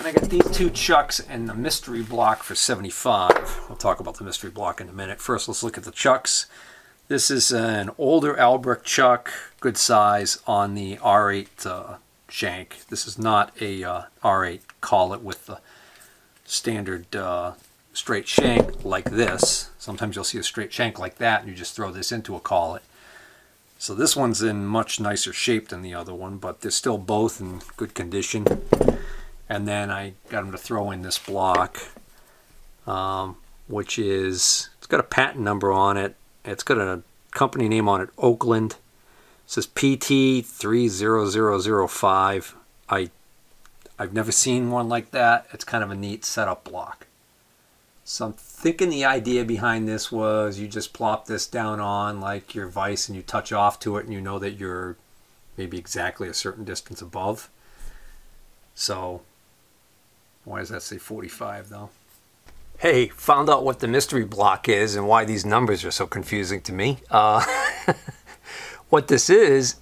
And I got these two chucks and the mystery block for 75. We'll talk about the mystery block in a minute. First, let's look at the chucks. This is an older Albrecht chuck, good size, on the R8 shank. This is not a R8 collet with the standard straight shank like this. Sometimes you'll see a straight shank like that and you just throw this into a collet. So this one's in much nicer shape than the other one, but they're still both in good condition. And then I got them to throw in this block, which is, it's got a patent number on it. It's got a company name on it, Oakland. It says PT30005. I've never seen one like that. It's kind of a neat setup block. So I'm thinking the idea behind this was you just plop this down on like your vise and you touch off to it and you know that you're maybe exactly a certain distance above. So why does that say 45 though? Hey, found out what the mystery block is and why these numbers are so confusing to me. What this is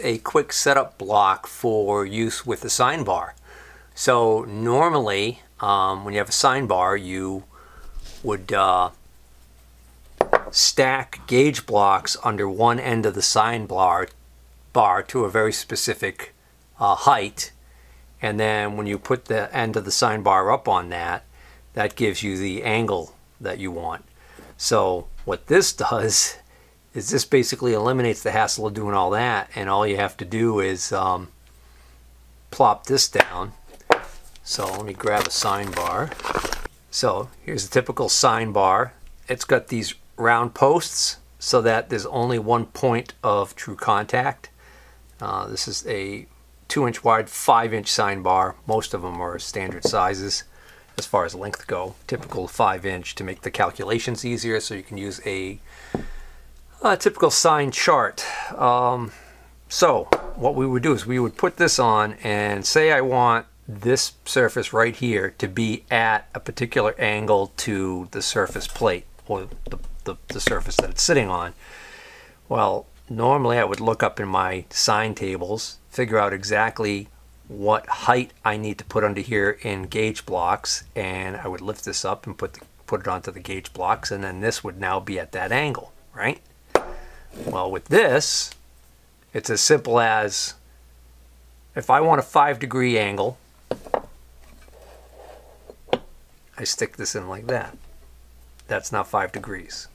a quick setup block for use with the sign bar. So normally when you have a sign bar, you would stack gauge blocks under one end of the sign bar to a very specific height, and then when you put the end of the sign bar up on that, that gives you the angle that you want. So what this does is this basically eliminates the hassle of doing all that, and all you have to do is plop this down. So let me grab a sign bar. So here's a typical sign bar. It's got these round posts so that there's only one point of true contact. This is a 2-inch wide, 5-inch sign bar. Most of them are standard sizes as far as length go. Typical 5-inch to make the calculations easier, so you can use a typical sign chart. So what we would do is we would put this on and say I want this surface right here to be at a particular angle to the surface plate or the surface that it's sitting on. Well, normally I would look up in my sign tables, figure out exactly what height I need to put under here in gauge blocks, and I would lift this up and put it onto the gauge blocks, and then this would now be at that angle, right? Well, with this, it's as simple as if I want a 5-degree angle, I stick this in like that. That's now 5 degrees.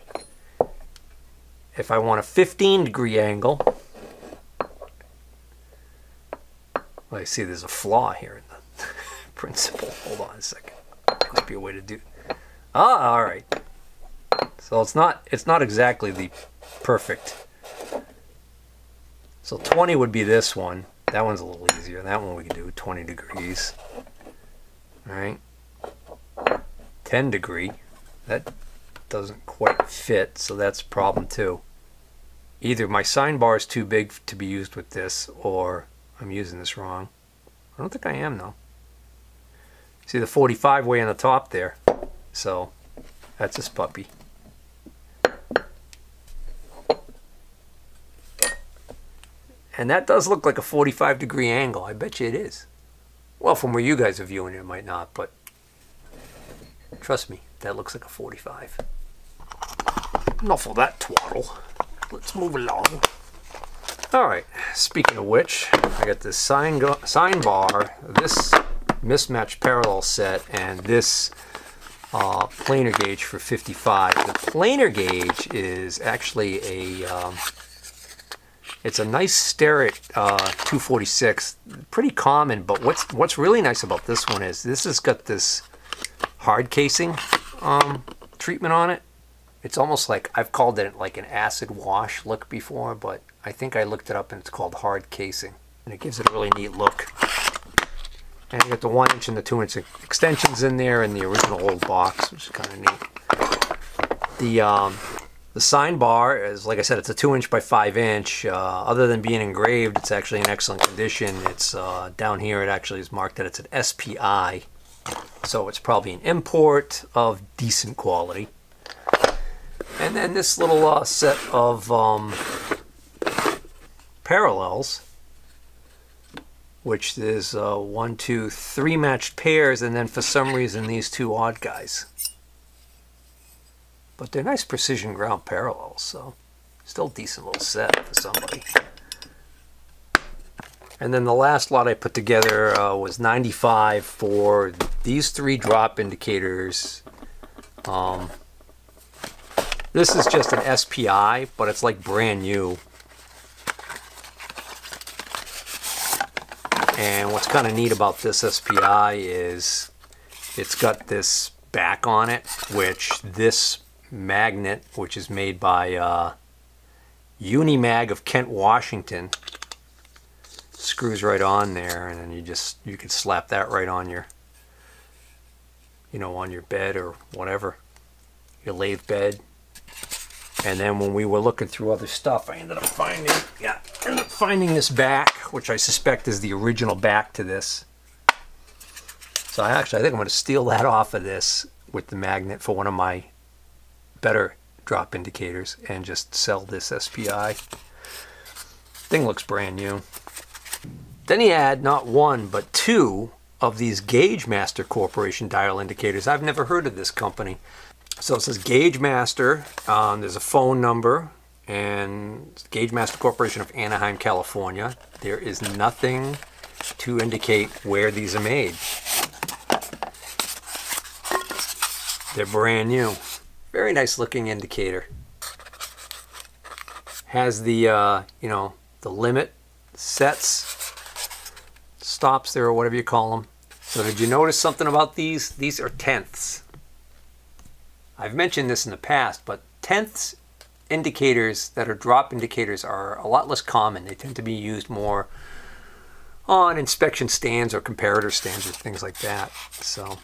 If I want a 15-degree angle, well, I see there's a flaw here in the principle. Hold on a second. There must be a way to do. Ah, all right. So it's not exactly the perfect. So 20 would be this one. That one's a little easier. That one we can do 20 degrees. All right. 10 degree. That doesn't quite fit, so that's a problem too. Either my sign bar is too big to be used with this, or I'm using this wrong. I don't think I am though. See the 45 way on the top there. So that's this puppy. And that does look like a 45-degree angle. I bet you it is. Well, from where you guys are viewing it, it might not, but trust me, that looks like a 45. Enough of that twaddle. Let's move along. Alright, speaking of which, I got this sign bar, this mismatched parallel set, and this planer gauge for 55. The planer gauge is actually a it's a nice Starrett 246, pretty common, but what's really nice about this one is this has got this hard casing treatment on it. It's almost like, I've called it like an acid wash look before, but I think I looked it up and it's called hard casing, and it gives it a really neat look. And you got the 1-inch and the 2-inch extensions in there in the original old box, which is kind of neat. The sign bar is, like I said, it's a 2-inch by 5-inch. Other than being engraved, it's actually in excellent condition. It's down here, it actually is marked that it's an SPI, so it's probably an import of decent quality. And then this little set of parallels which is 1, 2, 3 matched pairs, and then for some reason these 2 odd guys. But they're nice precision ground parallels, so still a decent little set for somebody. And then the last lot I put together was 95 for these 3 drop indicators. This is just an SPI, but it's like brand new. And what's kind of neat about this SPI is it's got this back on it, which this magnet, which is made by Unimag of Kent, Washington, screws right on there, and then you can slap that right on your, on your bed or whatever, your lathe bed. And then when we were looking through other stuff, I ended up finding this back, which I suspect is the original back to this. So I think I'm going to steal that off of this with the magnet for one of my better drop indicators and just sell this SPI. Thing looks brand new. Then he had not 1 but 2 of these Gauge Master Corporation dial indicators. I've never heard of this company. So it says Gauge Master. There's a phone number, and Gauge Master Corporation of Anaheim, California. There is nothing to indicate where these are made. They're brand new. Very nice looking indicator. Has the the limit sets, stops there, or whatever you call them. So did you notice something about these? These are tenths. I've mentioned this in the past, but tenths indicators that are drop indicators are a lot less common. They tend to be used more on inspection stands or comparator stands or things like that. So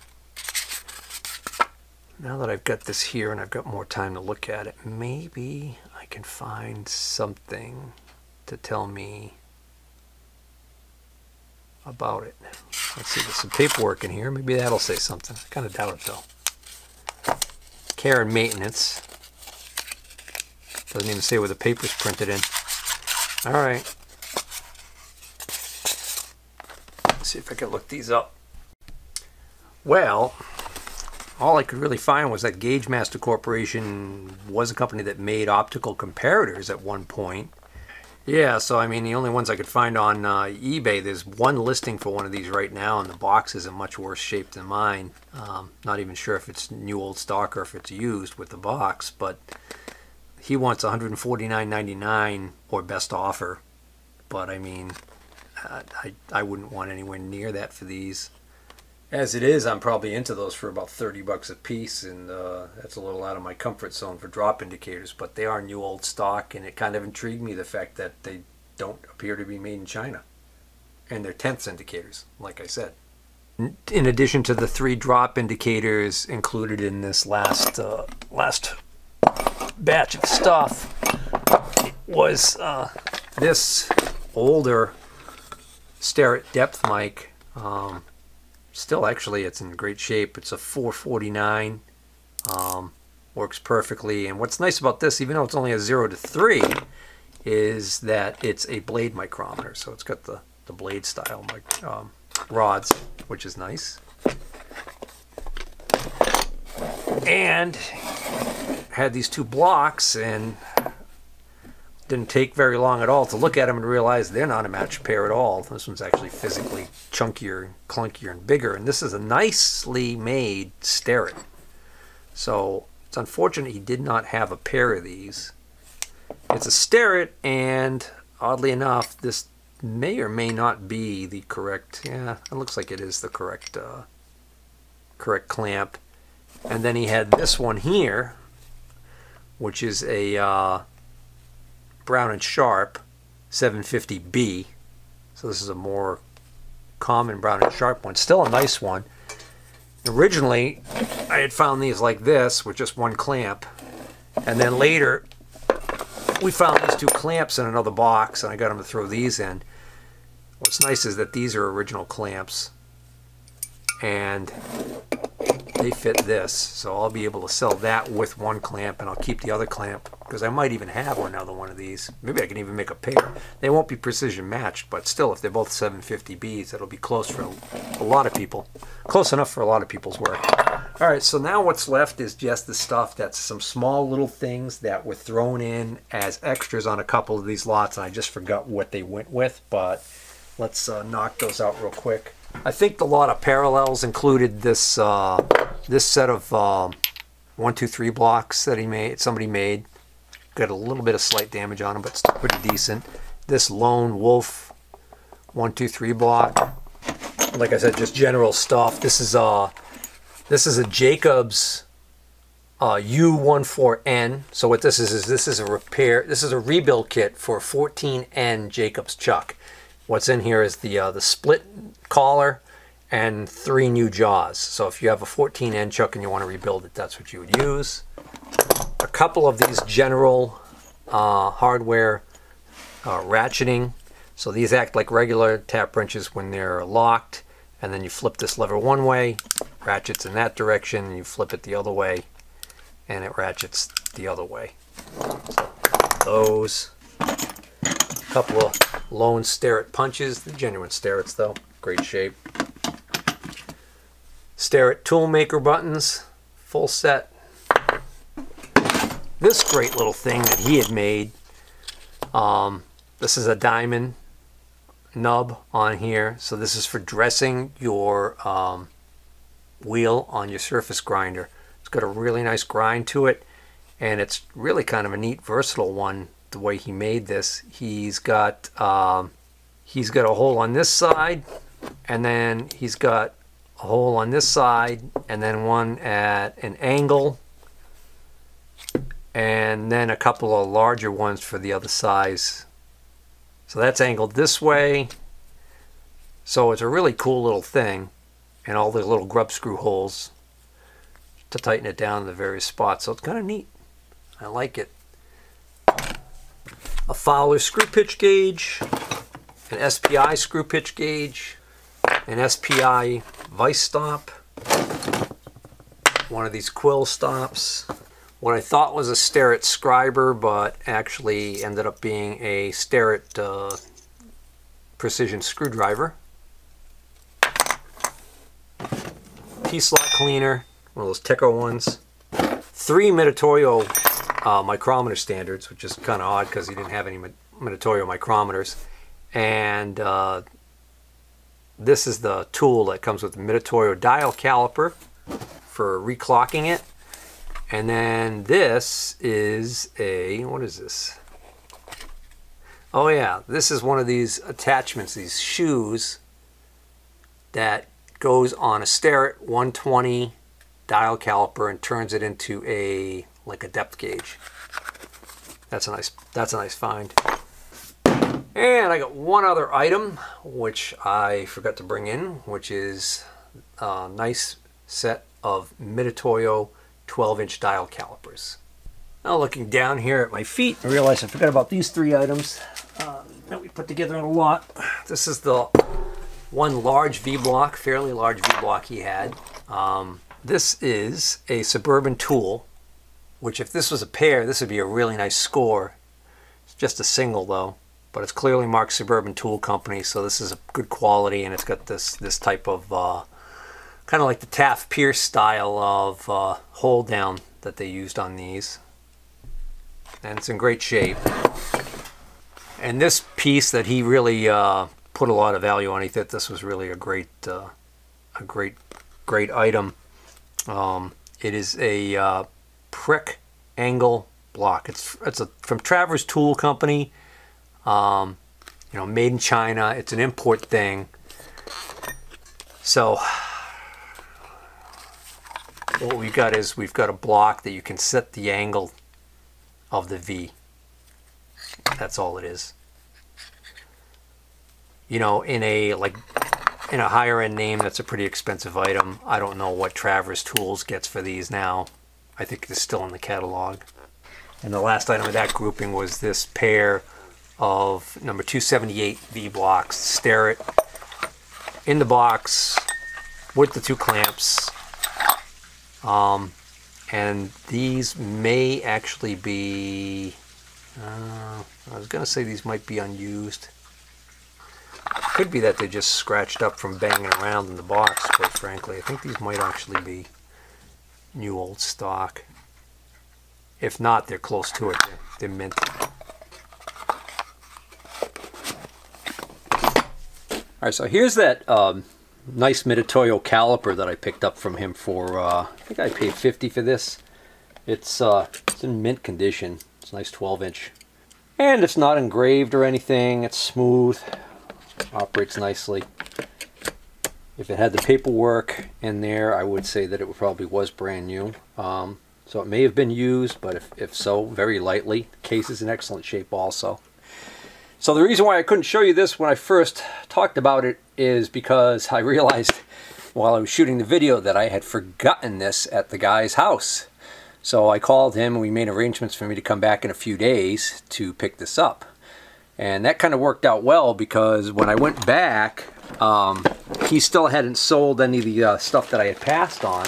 now that I've got this here and I've got more time to look at it, maybe I can find something to tell me about it. Let's see, there's some paperwork in here. Maybe that'll say something. I kind of doubt it though. Care and maintenance. Doesn't even say where the paper's printed in. All right. Let's see if I can look these up. Well, all I could really find was that Gauge Master Corporation was a company that made optical comparators at one point. Yeah, so I mean, the only ones I could find on eBay, there's one listing for one of these right now, and the box is in much worse shape than mine. Not even sure if it's new old stock or if it's used with the box, but he wants $149.99 or best offer. But I mean, I wouldn't want anywhere near that for these. As it is, I'm probably into those for about 30 bucks a piece, and that's a little out of my comfort zone for drop indicators, but they are new old stock, and it kind of intrigued me, the fact that they don't appear to be made in China. And they're tenths indicators, like I said. In addition to the 3 drop indicators included in this last batch of stuff, was this older Starrett depth mic. Still, actually, it's in great shape. It's a 449. Works perfectly. And what's nice about this, even though it's only a 0 to 3, is that it's a blade micrometer. So it's got the blade style rods, which is nice. And had these 2 blocks, and didn't take very long at all to look at them and realize they're not a matched pair at all. This one's actually physically chunkier, clunkier, and bigger, and this is a nicely made Starrett. So it's unfortunate he did not have a pair of these. It's a Starrett, and oddly enough, this may or may not be the correct, yeah, it looks like it is the correct clamp. And then he had this one here, which is a Brown and Sharp 750B. So this is a more common Brown and Sharp one. Still a nice one. Originally, I had found these like this with just one clamp. And then later, we found these 2 clamps in another box, and I got them to throw these in. What's nice is that these are original clamps. And they fit this, so I'll be able to sell that with one clamp, and I'll keep the other clamp because I might even have another one of these. Maybe I can even make a pair. They won't be precision matched, but still, if they're both 750Bs, that'll be close for a lot of people. Close enough for a lot of people's work. All right, so now what's left is just the stuff that's some small little things that were thrown in as extras on a couple of these lots, and I just forgot what they went with, but let's knock those out real quick. I think the lot of parallels included this this set of 1, 2, 3 blocks that somebody made. Got a little bit of slight damage on them, but still pretty decent. This lone wolf 1, 2, 3 block. Like I said, just general stuff. This is a Jacobs U14N. So what this is a rebuild kit for 14N Jacobs chuck. What's in here is the split collar and 3 new jaws. So if you have a 14N chuck and you want to rebuild it, that's what you would use. A couple of these general hardware ratcheting. So these act like regular tap wrenches when they're locked, and then you flip this lever one way, ratchets in that direction, and you flip it the other way, and it ratchets the other way. So those. A couple of lone Starrett punches, the genuine Starretts though, great shape. Starrett toolmaker buttons, full set. This great little thing that he had made. This is a diamond nub on here, so this is for dressing your wheel on your surface grinder. It's got a really nice grind to it, and it's really kind of a neat, versatile one. The way he made this, he's got a hole on this side, and then he's got a hole on this side, and then one at an angle, and then a couple of larger ones for the other size. So that's angled this way. So it's a really cool little thing, and all the little grub screw holes to tighten it down in the various spots. So it's kind of neat. I like it. A Fowler screw pitch gauge, an SPI screw pitch gauge, an SPI vice stop, one of these quill stops, what I thought was a Starrett scriber, but actually ended up being a Starrett precision screwdriver, P-slot cleaner, one of those Teco ones, 3 Mitutoyo micrometer standards, which is kind of odd because he didn't have any Mitutoyo micrometers. And this is the tool that comes with the Mitutoyo dial caliper for reclocking it. And then this is a, what is this? Oh yeah, this is one of these attachments, these shoes that goes on a Starrett 120 dial caliper and turns it into like a depth gauge. That's a nice find. And I got one other item which I forgot to bring in, which is a nice set of Mitutoyo 12-inch dial calipers. Now looking down here at my feet, I realized I forgot about these 3 items that we put together in a lot. This is the one large V-block, fairly large V-block he had. This is a Suburban tool, which if this was a pair, this would be a really nice score. It's just a single though, but it's clearly marked Suburban Tool Company, so this is a good quality, and it's got this type of kind of like the Taft Pierce style of hold down that they used on these, and it's in great shape. And this piece that he really put a lot of value on, he thought this was really a great item. It is a prick angle block. It's from Travers Tool Company. You know, made in China. It's an import thing. So what we've got is we've got a block that you can set the angle of the V. That's all it is. You know, in a higher end name, that's a pretty expensive item. I don't know what Travers Tools gets for these now. I think it's still in the catalog. And the last item of that grouping was this pair of number 278 V blocks, Starrett, in the box with the 2 clamps. And these may actually be, I was going to say these might be unused. Could be that they just scratched up from banging around in the box, quite frankly. I think these might actually be new old stock. If not, they're close to it. They're mint. Alright, so here's that nice Mitutoyo caliper that I picked up from him for, I think I paid $50 for this. It's in mint condition. It's a nice 12-inch. And it's not engraved or anything. It's smooth. Operates nicely. If it had the paperwork in there, I would say that it probably was brand new. So it may have been used, but if so, very lightly. The case is in excellent shape also. So the reason why I couldn't show you this when I first talked about it is because I realized while I was shooting the video that I had forgotten this at the guy's house. So I called him and we made arrangements for me to come back in a few days to pick this up. And that kind of worked out well because when I went back, he still hadn't sold any of the stuff that I had passed on.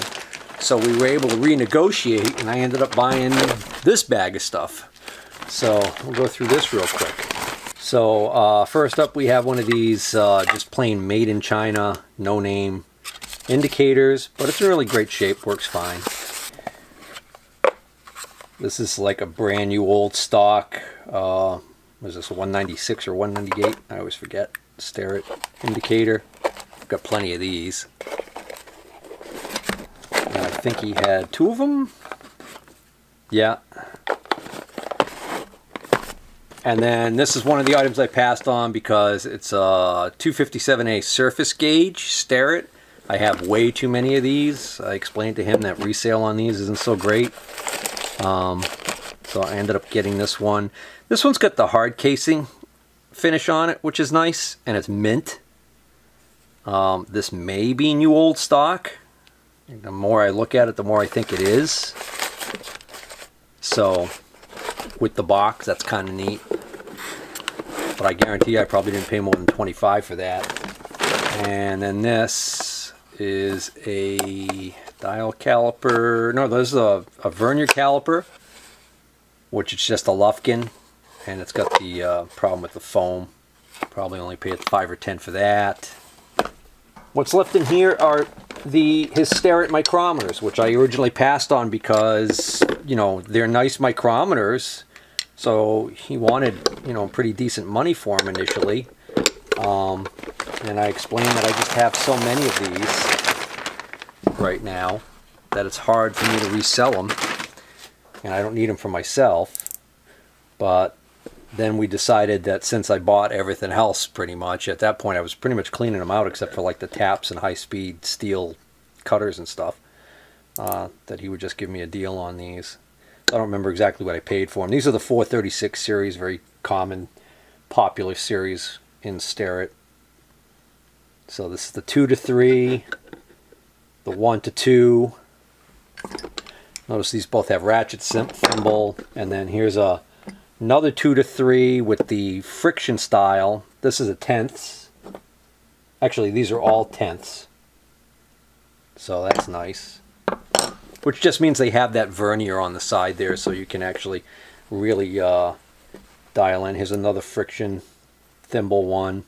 So we were able to renegotiate and I ended up buying this bag of stuff. So we'll go through this real quick. So first up we have one of these just plain made in China, no name indicators, but it's in really great shape, works fine. This is like a brand new old stock, was this a 196 or 198? I always forget. Stare it indicator. I've got plenty of these. And I think he had 2 of them. Yeah. And then this is one of the items I passed on because it's a 257A surface gauge Starrett. I have way too many of these. I explained to him that resale on these isn't so great. So I ended up getting this one. This one's got the hard casing finish on it, which is nice, and it's mint. This may be new old stock. The more I look at it, the more I think it is. So with the box, that's kind of neat. But I guarantee I probably didn't pay more than $25 for that. And then this is a dial caliper. No, this is a vernier caliper, which is just a Lufkin, and it's got the problem with the foam. Probably only paid $5 or $10 for that. What's left in here are his Starrett micrometers, which I originally passed on because, you know, they're nice micrometers. So he wanted, you know, pretty decent money for them initially. And I explained that I just have so many of these right now that it's hard for me to resell them. And I don't need them for myself. But then we decided that since I bought everything else pretty much, at that point I was pretty much cleaning them out except for like the taps and high-speed steel cutters and stuff, that he would just give me a deal on these. I don't remember exactly what I paid for them. These are the 436 series, very common, popular series in Starrett. So this is the 2 to 3, the 1 to 2. Notice these both have ratchet thimble, and then here's another 2 to 3 with the friction style. This is a 10ths. Actually, these are all 10ths. So that's nice. Which just means they have that vernier on the side there, so you can actually really dial in. Here's another friction thimble one.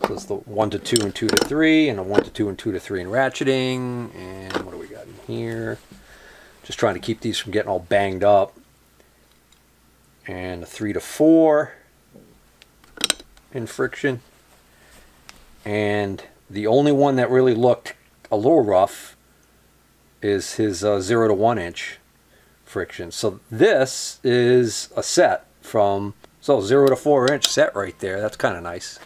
So it's the 1 to 2 and 2 to 3, and a 1 to 2 and 2 to 3 in ratcheting. And what do we got in here? Just trying to keep these from getting all banged up. And a 3 to 4 in friction. And the only one that really looked a little rough is his 0 to 1 inch friction. So this is a set from, so 0 to 4 inch set right there. That's kind of nice.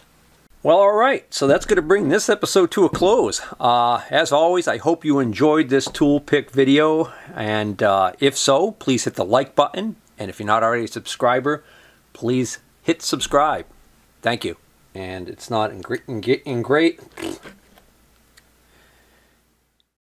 Well, alright, so that's going to bring this episode to a close. As always, I hope you enjoyed this tool pick video, and if so, please hit the like button, and if you're not already a subscriber, please hit subscribe. Thank you. And it's not